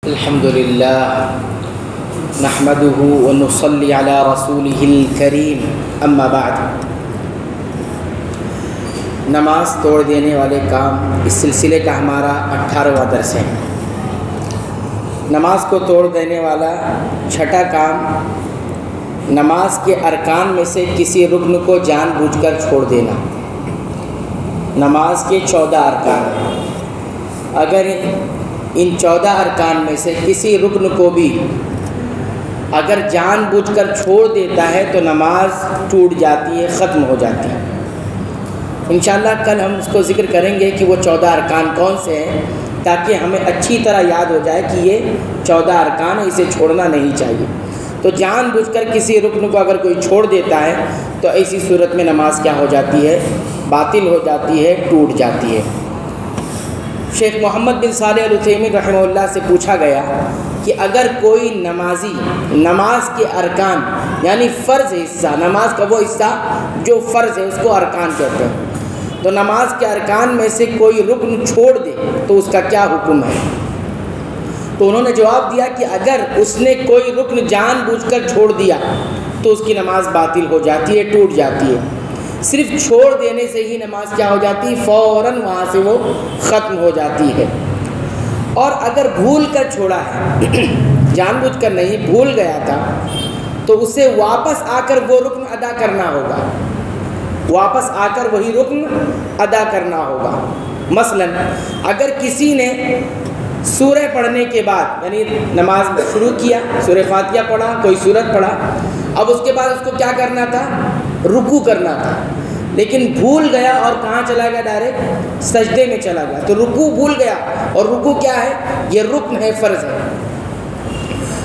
الحمدللہ نحمدہ ونصلی علی رسولہ الکریم اما بعد۔ نماز توڑ دینے والے کام، اس سلسلے کا ہمارا 18واں درس ہے۔ نماز کو توڑ دینے والا چھٹا کام، نماز کے ارکان میں سے کسی رکن کو جان بوجھ کر چھوڑ دینا۔ نماز کے 14 ارکان ہیں، اگر ان 14 ارکان میں سے کسی رکن کو بھی اگر جان بوجھ کر چھوڑ دیتا ہے تو نماز ٹوٹ جاتی ہے، ختم ہو جاتی ہے۔ انشاءاللہ کل ہم اس کو ذکر کریں گے کہ وہ 14 ارکان کون سے ہیں، تاکہ ہمیں اچھی طرح یاد ہو جائے کہ یہ 14 ارکان ہیں، اسے چھوڑنا نہیں چاہیے۔ تو جان بوجھ کر کسی رکن کو اگر کوئی چھوڑ دیتا ہے تو ایسی صورت میں نماز کیا ہو جاتی ہے؟ باطل ہو جاتی ہے، ٹوٹ جاتی ہے۔ شیخ محمد بن صالح العثیمین رحمہ اللہ سے پوچھا گیا کہ اگر کوئی نمازی نماز کے ارکان یعنی فرض حصہ، نماز کا وہ حصہ جو فرض ہے اس کو ارکان کہتے ہیں، تو نماز کے ارکان میں سے کوئی رکن چھوڑ دے تو اس کا کیا حکم ہے؟ تو انہوں نے جواب دیا کہ اگر اس نے کوئی رکن جان بوجھ کر چھوڑ دیا تو اس کی نماز باطل ہو جاتی ہے، ٹوٹ جاتی ہے۔ صرف چھوڑ دینے سے ہی نماز کیا ہو جاتی ہے؟ فوراً وہاں سے وہ ختم ہو جاتی ہے۔ اور اگر بھول کر چھوڑا ہے، جان بوجھ کر نہیں، بھول گیا تھا، تو اسے واپس آ کر وہ رکن ادا کرنا ہوگا، واپس آ کر وہی رکن ادا کرنا ہوگا۔ مثلا اگر کسی نے سورہ پڑھنے کے بعد یعنی نماز شروع کیا، سورہ فاتحہ پڑھا، کوئی سورت پڑھا، اب اس کے بعد اس کو کیا کرنا تھا؟ رکوع کرنا تھا، لیکن بھول گیا اور کہاں چلا گیا؟ ڈائریکٹ سجدے میں چلا گیا۔ تو رکوع بھول گیا، اور رکوع کیا ہے؟ یہ رکن ہے، فرض ہے۔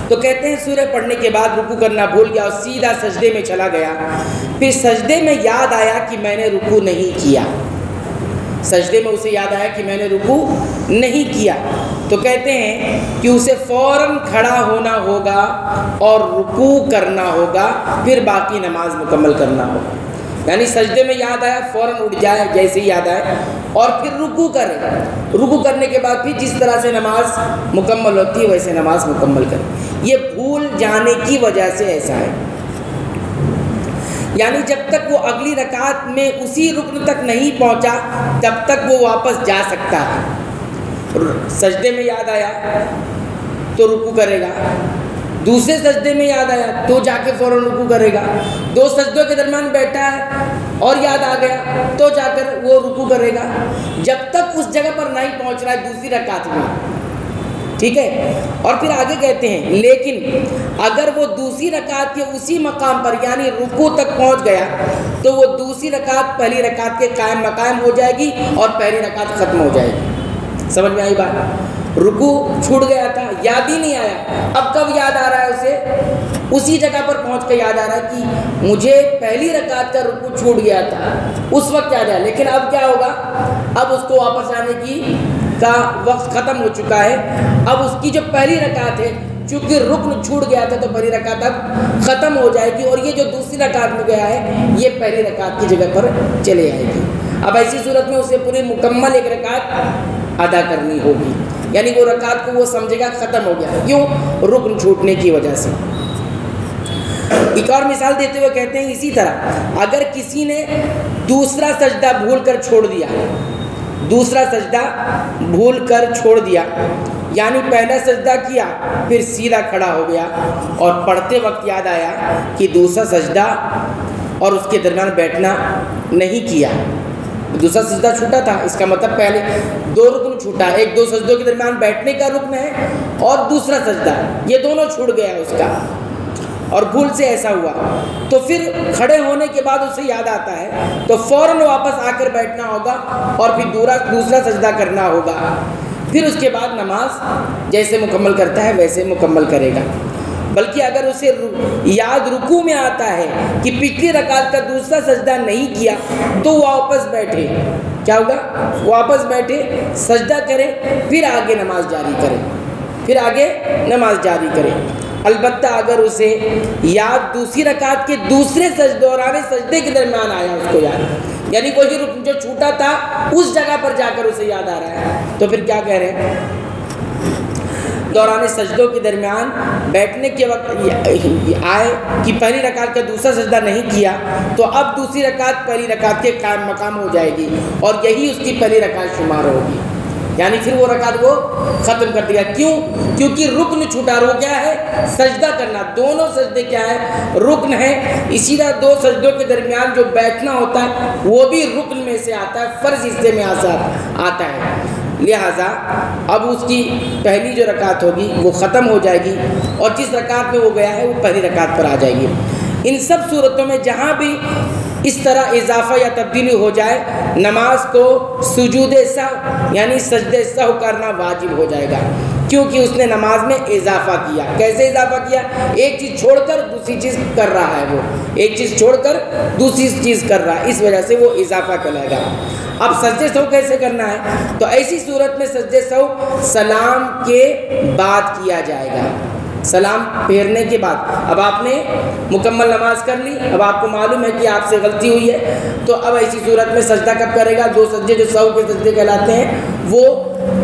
تو کہتے ہیں سورہ پڑھنے کے بعد رکوع کرنا بھول گیا اور سیدھا سجدے میں چلا گیا، پھر سجدے میں یاد آیا کہ میں نے رکوع نہیں کیا، سجدے میں اسے یاد آیا کہ میں نے رکوع نہیں کیا، تو کہتے ہیں کہ اسے فوراً کھڑا ہونا ہوگا اور رکوع کرنا ہوگا، پھر باقی نماز مکمل کرنا ہوگا۔ یعنی سجدے میں یاد آیا، فوراً اٹھ جائے جیسے ہی یاد آئے، اور پھر رکوع کرے، رکوع کرنے کے بعد پھر جس طرح سے نماز مکمل ہوتی ہے ویسے نماز مکمل کرے۔ یہ بھول جانے کی وجہ سے ایسا ہے، یعنی جب تک وہ اگلی رکعت میں اسی رکن تک نہیں پہنچا تب تک وہ واپس جا سکتا ہے۔ سجدے میں یاد آیا تو رکوع کرے گا، دوسرے سجدے میں یاد آیا تو جا کے فوراً رکوع کرے گا، 2 سجدوں کے درمیان بیٹھا ہے اور یاد آ گیا تو جا کر وہ رکوع کرے گا، جب تک اس جگہ پر نہیں پہنچ رہا ہے دوسری رکعت میں، ٹھیک ہے۔ اور پھر آگے کہتے ہیں لیکن اگر وہ دوسری رکعت کے اسی مقام پر یعنی رکوع تک پہنچ گیا تو وہ دوسری رکعت پہلی رکعت کے قائم مقام ہو جائے گی اور پہلی رکعت ختم ہو جائے گی۔ سمجھ میں آئی بات؟ رکوع چھوٹ گیا تھا، یاد ہی نہیں آیا، اب کب یاد آ رہا ہے اسے؟ اسی جگہ پر پہنچ کے یاد آ رہا ہے کہ مجھے پہلی رکعت کا رکوع چھوٹ گیا تھا، اس وقت یاد آیا، لیکن اب کیا ہوگا؟ اب اس کو واپس آنے کی کا وقت ختم ہو چکا ہے، اب اس کی جو پہلی رکعت ہے چونکہ رکن چھوٹ گیا تھا تو پہلی رکعت اب ختم ہو جائے گی، اور یہ جو دوسری رکعت میں گیا ہے یہ پہلی رکعت کی جگہ پر چلے آئے گی۔ اب ایسی صورت میں اسے پوری مکمل ایک رکعت ادا کرنی ہوگی، یعنی وہ رکعت کو وہ سمجھے گا ختم ہو گیا، کیوں؟ رکن چھوٹنے کی وجہ سے۔ ایک اور مثال دیتے ہوئے کہتے ہیں اسی طرح اگر کسی نے دوسرا سجدہ بھول کر چھوڑ دیا، دوسرا سجدہ بھول کر چھوڑ دیا، یعنی پہلا سجدہ کیا پھر سیدھا کھڑا ہو گیا اور پڑھتے وقت یاد آیا کہ دوسرا سجدہ اور اس کے درمیان بیٹھنا نہیں کیا، دوسرا سجدہ چھوٹا تھا، اس کا مطلب پہلے 2 رکن چھوٹا، ایک 2 سجدوں کے درمیان بیٹھنے کا رکن ہے اور دوسرا سجدہ، یہ دونوں چھوٹ گیا اس کا اور بھول سے ایسا ہوا، تو پھر کھڑے ہونے کے بعد اسے یاد آتا ہے تو فوراً واپس آ کر بیٹھنا ہوگا اور پھر دوسرا سجدہ کرنا ہوگا، پھر اس کے بعد نماز جیسے مکمل کرتا ہے ویسے مکمل کرے گا۔ بلکہ اگر اسے یاد رکوع میں آتا ہے کہ پچھلی رکعت کا دوسرا سجدہ نہیں کیا تو واپس بیٹھے، کیا ہوگا؟ واپس بیٹھے، سجدہ کرے، پھر آگے نماز جاری کرے، پھر آگے نماز جاری کرے۔ البتہ اگر اسے یاد دوسری رکعت کے دوسرے دوران سجدے کے درمیان آیا، اس کو یاد یعنی وہی رکن جو چھوٹا تھا اس جگہ پر جا کر اسے یاد آ رہا ہے، تو پھر کیا کہہ رہے ہیں؟ دوران سجدوں کے درمیان بیٹھنے کے وقت آئے کہ پہلی رکعت کا دوسرا سجدہ نہیں کیا تو اب دوسری رکعت پہلی رکعت کے قائم مقام ہو جائے گی اور یہی اس کی پہلی رکعت شمار ہوگی، یعنی پھر وہ رکعت کو ختم کر دیا۔ کیوں؟ کیونکہ رکن چھوٹا، وہ کیا ہے؟ سجدہ کرنا۔ دونوں سجدے کیا ہے؟ رکن ہے۔ اسی طرح دو سجدوں کے درمیان جو بیٹھنا ہوتا ہے وہ بھی رکن میں سے آتا ہے، فرض حصے میں آتا ہے۔ لہٰذا اب اس کی پہلی جو رکعت ہوگی وہ ختم ہو جائے گی اور جس رکعت میں وہ گیا ہے وہ پہلی رکعت پر آ جائے گی۔ ان سب صورتوں میں جہاں بھی اس طرح اضافہ یا تبدیلی ہو جائے نماز کو سجود سہو یعنی سجدے سہو کرنا واجب ہو جائے گا، کیونکہ اس نے نماز میں اضافہ کیا۔ کیسے اضافہ کیا؟ ایک چیز چھوڑ کر دوسری چیز کر رہا ہے، وہ ایک چیز چھوڑ کر دوسری چیز کر رہا ہے، اس وجہ سے وہ اضافہ کہلائے گا۔ اب سجدے سہو کیسے کرنا ہے؟ تو ایسی صورت میں سجدے سہو سلام کے بعد کیا جائے گا، سلام پھیرنے کے بعد۔ اب آپ نے مکمل نماز کر لی، اب آپ کو معلوم ہے کہ آپ سے غلطی ہوئی ہے، تو اب ایسی صورت میں سجدہ کب کرے گا؟ دو سجدے جو سہو کے سجدے کہلاتے ہیں وہ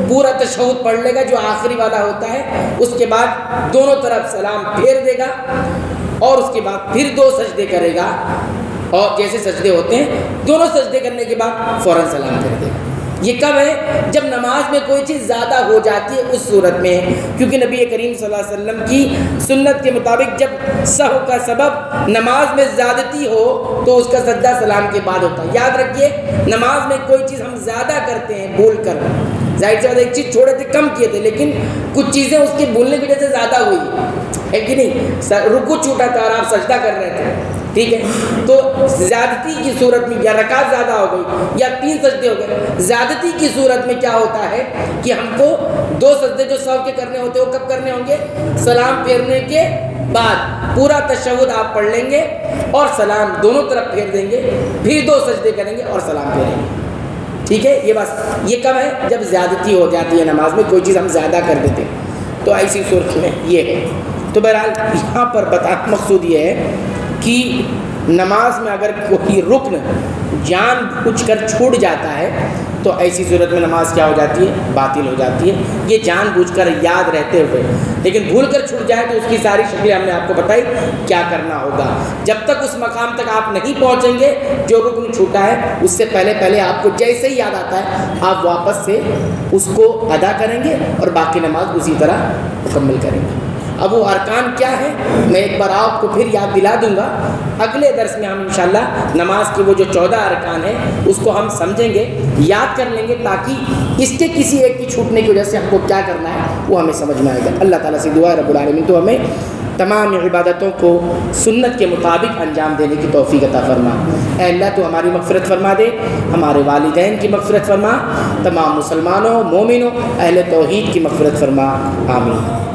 پورا تشہد پڑھ لے گا جو آخری والا ہوتا ہے، اس کے بعد دونوں طرف سلام پھیر دے گا اور اس کے بعد پھر دو سجدے کرے گا، اور جیسے سجدے ہوتے ہیں دونوں سجدے کرنے کے بعد فوراً سلام پھیر دے گا۔ یہ کب ہے؟ جب نماز میں کوئی چیز زیادہ ہو جاتی ہے اس صورت میں، کیونکہ نبی کریم صلی اللہ علیہ وسلم کی سنت کے مطابق جب سہو کا سبب نماز میں زیادتی ہو تو اس کا سجدہ سلام کے بعد ہوتا ہے۔ یاد رکھیے نماز میں کوئی چیز ہم زیادہ کرتے ہیں بھول کر، ظاہر سی بات ایک چیز چھوڑے تھے کم کیے تھے لیکن کچھ چیزیں اس کے بھولنے کی وجہ سے زیادہ ہوئی ہے کہ نہیں؟ رکوع چھوٹا تھا اور آپ سجدہ کر رہے تھے، ٹھیک ہے، تو زیادتی کی صورت میں یا رکعت زیادہ ہو گئی یا 3 سجدے ہو گئے، زیادتی کی صورت میں کیا ہوتا ہے کہ ہم کو 2 سجدے جو سہو کے کرنے ہوتے ہیں وہ کب کرنے ہوں گے؟ سلام پھیرنے کے بعد پورا تشہد آپ پڑھ لیں گے اور سلام دونوں طرف پھیر دیں گے، پھر 2 سجدے کریں گے اور سلام پھیریں گے، ٹھیک ہے۔ یہ بس یہ کب ہے؟ جب زیادتی ہو جاتی ہے نماز میں، کوئی چیز ہم زیادہ کر دیتے ہیں، تو ایسی صورت میں یہ ہے۔ تو بہرحال یہاں پر مقصود یہ ہے کہ نماز میں اگر کوئی رکن جان بوجھ کر چھوٹ جاتا ہے تو ایسی صورت میں نماز کیا ہو جاتی ہے؟ باطل ہو جاتی ہے۔ یہ جان بوجھ کر یاد رہتے ہوئے، لیکن بھول کر چھوٹ جائے تو اس کی ساری شکلیں ہم نے آپ کو بتائی کیا کرنا ہوگا۔ جب تک اس مقام تک آپ نہیں پہنچیں گے جو رکن چھوٹا ہے اس سے پہلے آپ کو جیسے ہی یاد آتا ہے آپ واپس سے اس کو ادا کریں گے اور باقی نماز اسی طرح مکمل کریں گے۔ اب وہ ارکان کیا ہے میں ایک بار آپ کو پھر یاد دلا دوں گا، اگلے درس میں ہم انشاءاللہ نماز کے وہ جو 14 ارکان ہیں اس کو ہم سمجھیں گے، یاد کر لیں گے، تاکہ اس کے کسی ایک کی چھوٹنے کی وجہ سے ہم کو کیا کرنا ہے وہ ہمیں سمجھ میں آئے گا۔ اللہ تعالیٰ سے دعا ہے رب العالمین تو ہمیں تمام عبادتوں کو سنت کے مطابق انجام دینے کی توفیق عطا فرما۔ اے اللہ تو ہماری مغفرت فرما دے، ہمارے والدین کی مغفرت فرما، تمام مسلمانوں مومنوں اہل توحید کی مغفرت فرما، آمین۔